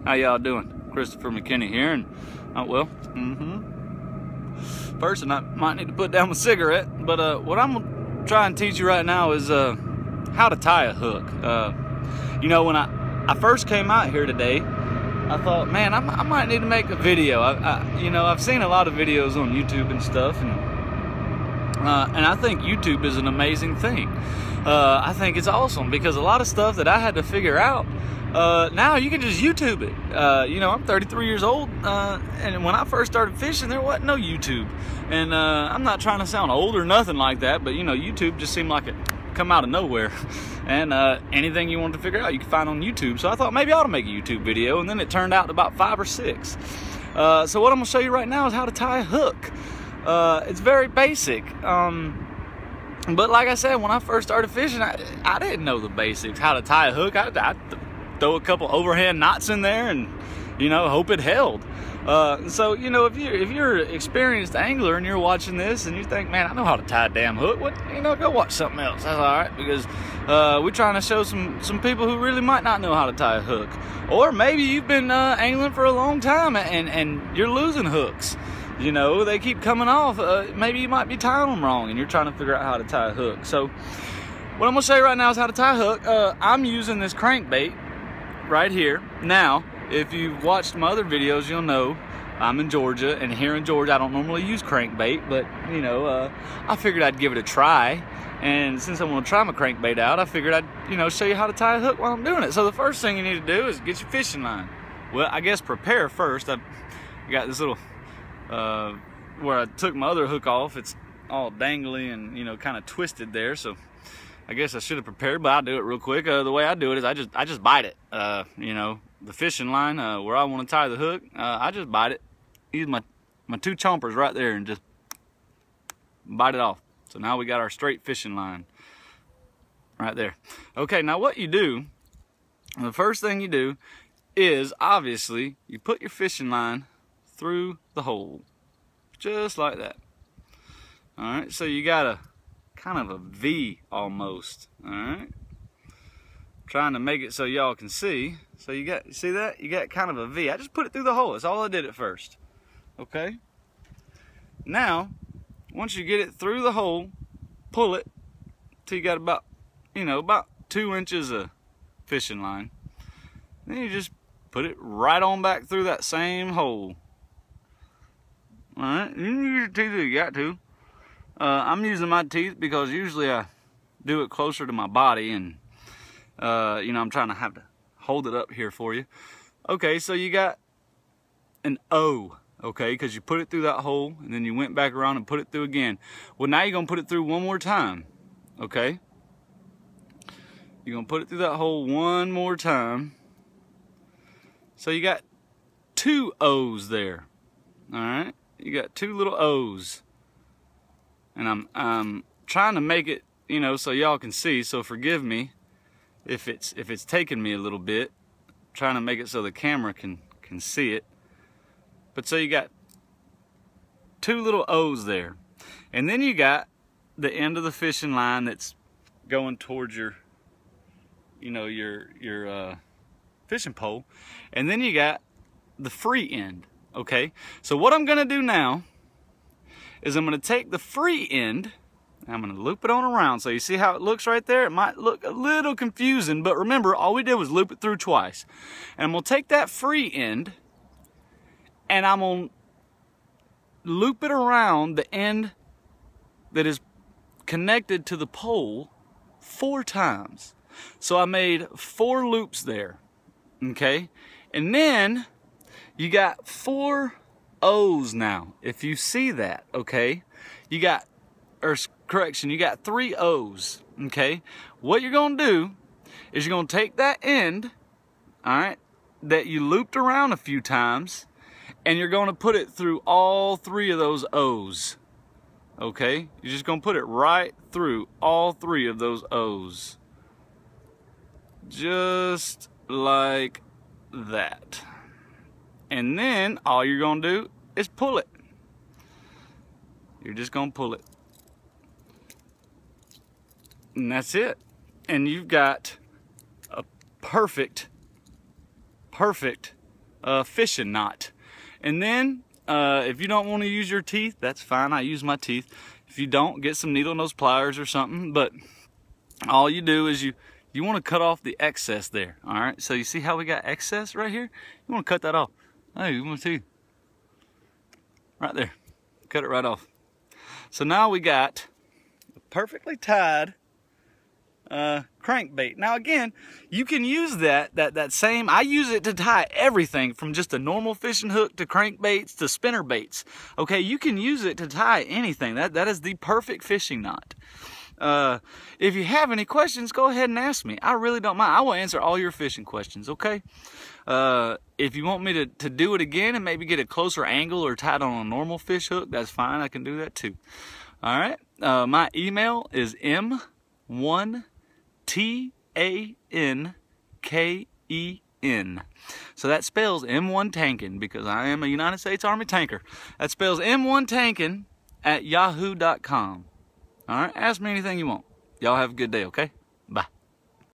How y'all doing? Christopher McKinney here, and well, first I might need to put down my cigarette, but what I'm gonna try and teach you right now is how to tie a hook. You know, when I first came out here today, I thought, man, I might need to make a video. You know, I've seen a lot of videos on YouTube and stuff, and I think YouTube is an amazing thing. I think it's awesome because a lot of stuff that I had to figure out, now you can just YouTube it. You know, I'm 33 years old, and when I first started fishing, there wasn't no YouTube. And I'm not trying to sound old or nothing like that, but you know, YouTube just seemed like it come out of nowhere. And anything you wanted to figure out, you can find on YouTube. So I thought maybe I ought to make a YouTube video, and then it turned out to about 5 or 6. So what I'm gonna show you right now is how to tie a hook. It's very basic. But like I said, when I first started fishing, I didn't know the basics, how to tie a hook. I'd throw a couple overhand knots in there and, you know, hope it held. So, you know, if you're an experienced angler and you're watching this and you think, man, I know how to tie a damn hook, what, you know, go watch something else. That's all right, because we're trying to show some people who really might not know how to tie a hook. Or maybe you've been angling for a long time and you're losing hooks. You know, they keep coming off. Maybe you might be tying them wrong and you're trying to figure out how to tie a hook. So what I'm gonna show you right now is how to tie a hook. I'm using this crankbait right here. Now, if you've watched my other videos, you'll know I'm in Georgia, and here in Georgia I don't normally use crankbait, but you know, I figured I'd give it a try. And since I'm gonna try my crankbait out, I figured I'd, you know, show you how to tie a hook while I'm doing it. So the first thing you need to do is get your fishing line. Well, I guess prepare first. I've got this little where I took my other hook off. It's all dangly and, you know, kind of twisted there, so I guess I should have prepared, but I'll do it real quick. The way I do it is I just bite it. You know, the fishing line where I want to tie the hook, I just bite it. Use my 2 chompers right there and just bite it off. So now we got our straight fishing line right there. Okay, now what you do, the first thing you do is obviously you put your fishing line through the hole, just like that. All right, so you got a kind of a V almost. All right, trying to make it so y'all can see. So you see that? You got kind of a V. I just put it through the hole. That's all I did at first. Okay. Now, once you get it through the hole, pull it till you got about, you know, about 2 inches of fishing line. Then you just put it right on back through that same hole. Alright, you can use your teeth if you got to. I'm using my teeth because usually I do it closer to my body, and you know, I'm trying to have to hold it up here for you. Okay, so you got an O, okay, because you put it through that hole and then you went back around and put it through again. Well, now you're going to put it through one more time, okay? You're going to put it through that hole one more time. So you got 2 O's there, alright? You got 2 little O's, and I'm trying to make it, you know, so y'all can see. So forgive me if it's taking me a little bit. I'm trying to make it so the camera can see it. But so you got 2 little O's there, and then you got the end of the fishing line that's going towards your, you know, your fishing pole, and then you got the free end. Okay, so what I'm gonna do now is I'm gonna take the free end, I'm gonna loop it on around. So you see how it looks right there? It might look a little confusing, but remember, all we did was loop it through twice. And I'm gonna take that free end and I'm gonna loop it around the end that is connected to the pole 4 times. So I made 4 loops there, okay? And then you got 4 O's now, if you see that, okay? You got, or correction, you got 3 O's, okay? What you're gonna do is you're gonna take that end, all right, that you looped around a few times, and you're gonna put it through all 3 of those O's, okay? You're just gonna put it right through all 3 of those O's. Just like that. And then all you're gonna do is pull it. You're just gonna pull it. And that's it. And you've got a perfect fishing knot. And then if you don't want to use your teeth, that's fine. I use my teeth. If you don't, get some needle nose pliers or something. But all you do is you want to cut off the excess there. All right. So you see how we got excess right here? You want to cut that off. Hey, you want to see? Right there. Cut it right off. So now we got a perfectly tied crankbait. Now again, you can use that same, I use it to tie everything from just a normal fishing hook to crankbaits to spinner baits. Okay, you can use it to tie anything. That is the perfect fishing knot. If you have any questions, go ahead and ask me. I really don't mind. I will answer all your fishing questions, okay? If you want me to do it again and maybe get a closer angle or tie it on a normal fish hook, that's fine. I can do that too. All right. My email is M1TANKEN. So that spells M1 Tankin because I am a United States Army tanker. That spells M1 Tankin at yahoo.com. All right. Ask me anything you want. Y'all have a good day, okay? Bye.